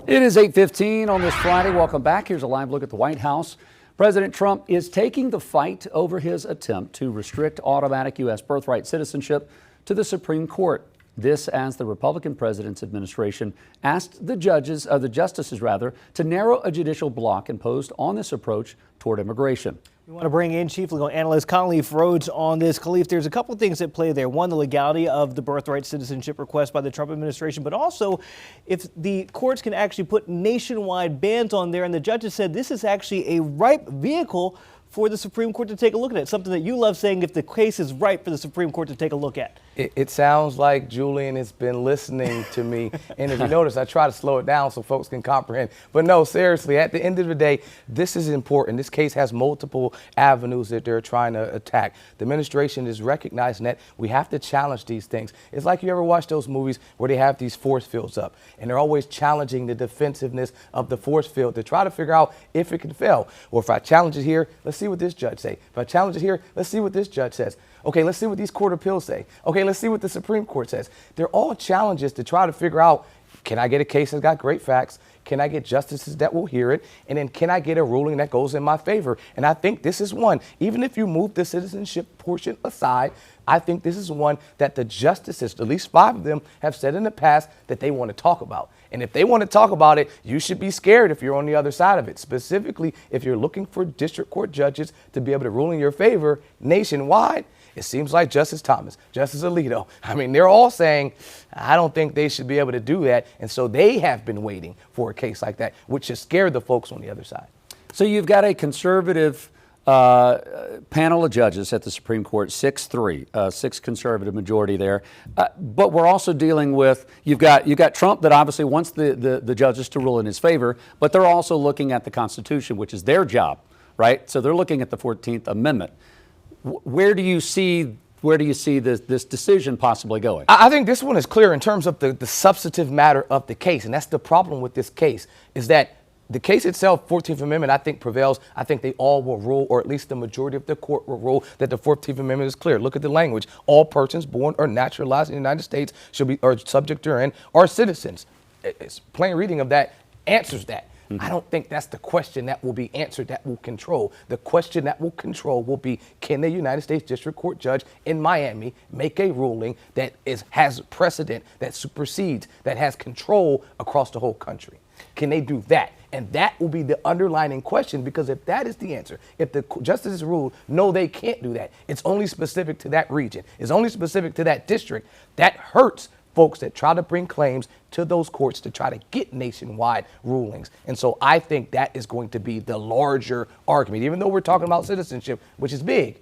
It is 8:15 on this Friday. Welcome back. Here's a live look at the White House. President Trump is taking the fight over his attempt to restrict automatic U.S. birthright citizenship to the Supreme Court. This as the Republican president's administration asked the justices to narrow a judicial block imposed on this approach toward immigration. We want to bring in Chief Legal Analyst Khalif Rhodes on this. Khalif, there's a couple of things at play there. One, the legality of the birthright citizenship request by the Trump administration, but also if the courts can actually put nationwide bans on there. And the judges said this is actually a ripe vehicle for the Supreme Court to take a look at it. Something that you love saying, if the case is ripe for the Supreme Court to take a look at. It sounds like Julian has been listening to me. And if you notice, I try to slow it down so folks can comprehend. But no, seriously, at the end of the day, this is important. This case has multiple avenues that they're trying to attack. The administration is recognizing that we have to challenge these things. It's like you ever watch those movies where they have these force fields up and they're always challenging the defensiveness of the force field to try to figure out if it can fail. Or if I challenge it here, let's see what this judge say. If I challenge it here, let's see what this judge says. Okay, let's see what these court of appeals say. Okay, let's see what the Supreme Court says. They're all challenges to try to figure out, can I get a case that's got great facts? Can I get justices that will hear it? And then can I get a ruling that goes in my favor? And I think this is one. Even if you move the citizenship portion aside, I think this is one that the justices, at least 5 of them, have said in the past that they want to talk about. And if they want to talk about it, you should be scared if you're on the other side of it. Specifically, if you're looking for district court judges to be able to rule in your favor nationwide, it seems like Justice Thomas, Justice Alito, I mean, they're all saying, I don't think they should be able to do that. And so they have been waiting for a case like that, which should scare the folks on the other side. So you've got a conservative panel of judges at the Supreme Court, 6-3, 6 conservative majority there. But we're also dealing with, you've got Trump that obviously wants the judges to rule in his favor, but they're also looking at the Constitution, which is their job, right? So they're looking at the 14th Amendment. Where do you see this decision possibly going? I think this one is clear in terms of the substantive matter of the case. And that's the problem with this case, is that the case itself, 14th Amendment, I think prevails. I think they all will rule, or at least the majority of the court will rule, that the 14th Amendment is clear. Look at the language. All persons born or naturalized in the United States should be, or subject therein, are citizens. It's plain reading of that answers that. I don't think that's the question that will be answered, that will control. The question that will control will be, can the United States District Court judge in Miami make a ruling that has precedent, that supersedes, that has control across the whole country? Can they do that? And that will be the underlying question, because if that is the answer, if the justices rule, no, they can't do that, it's only specific to that region, it's only specific to that district, that hurts folks that try to bring claims to those courts to try to get nationwide rulings. And so I think that is going to be the larger argument, even though we're talking about citizenship, which is big.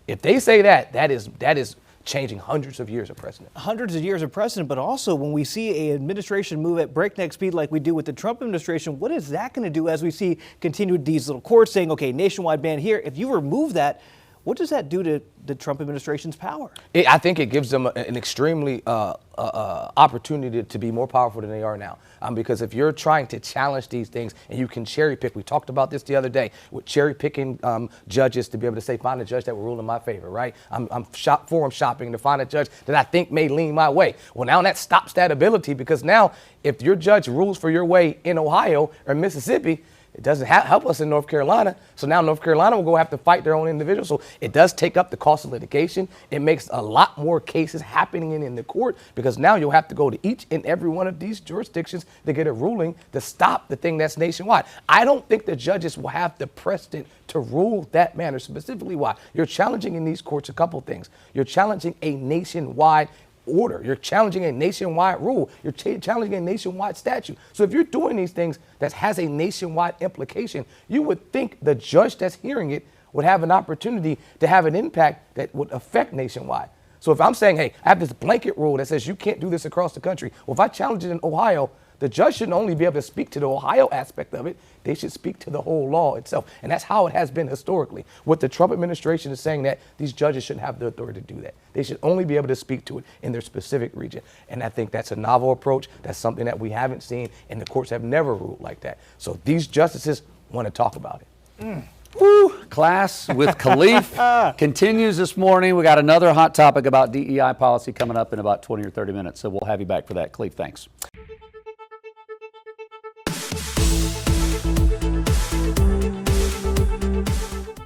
If they say that is changing hundreds of years of precedent. Hundreds of years of precedent, but also when we see an administration move at breakneck speed like we do with the Trump administration, what is that going to do as we see continued these little courts saying, okay, nationwide ban here? If you remove that, what does that do to the Trump administration's power? I think it gives them an extremely opportunity to be more powerful than they are now. Because if you're trying to challenge these things and you can cherry pick, we talked about this the other day, with cherry picking judges to be able to say, find a judge that will rule in my favor, right? I'm forum shopping to find a judge that I think may lean my way. Well, now that stops that ability, because now if your judge rules for your way in Ohio or Mississippi, it doesn't help us in North Carolina. So now North Carolina will go have to fight their own individuals. So it does take up the cost of litigation. It makes a lot more cases happening in the court, because now you'll have to go to each and every one of these jurisdictions to get a ruling to stop the thing that's nationwide. I don't think the judges will have the precedent to rule that manner. Specifically, why? You're challenging in these courts a couple things. You're challenging a nationwide order. You're challenging a nationwide rule. You're challenging a nationwide statute. So if you're doing these things that has a nationwide implication, you would think the judge that's hearing it would have an opportunity to have an impact that would affect nationwide. So if I'm saying, hey, I have this blanket rule that says you can't do this across the country. Well, if I challenge it in Ohio, the judge shouldn't only be able to speak to the Ohio aspect of it, they should speak to the whole law itself. And that's how it has been historically. What the Trump administration is saying, that these judges shouldn't have the authority to do that. They should only be able to speak to it in their specific region. And I think that's a novel approach. That's something that we haven't seen, and the courts have never ruled like that. So these justices want to talk about it. Woo! Class with Khalif continues this morning. We got another hot topic about DEI policy coming up in about 20 or 30 minutes. So we'll have you back for that. Khalif, thanks.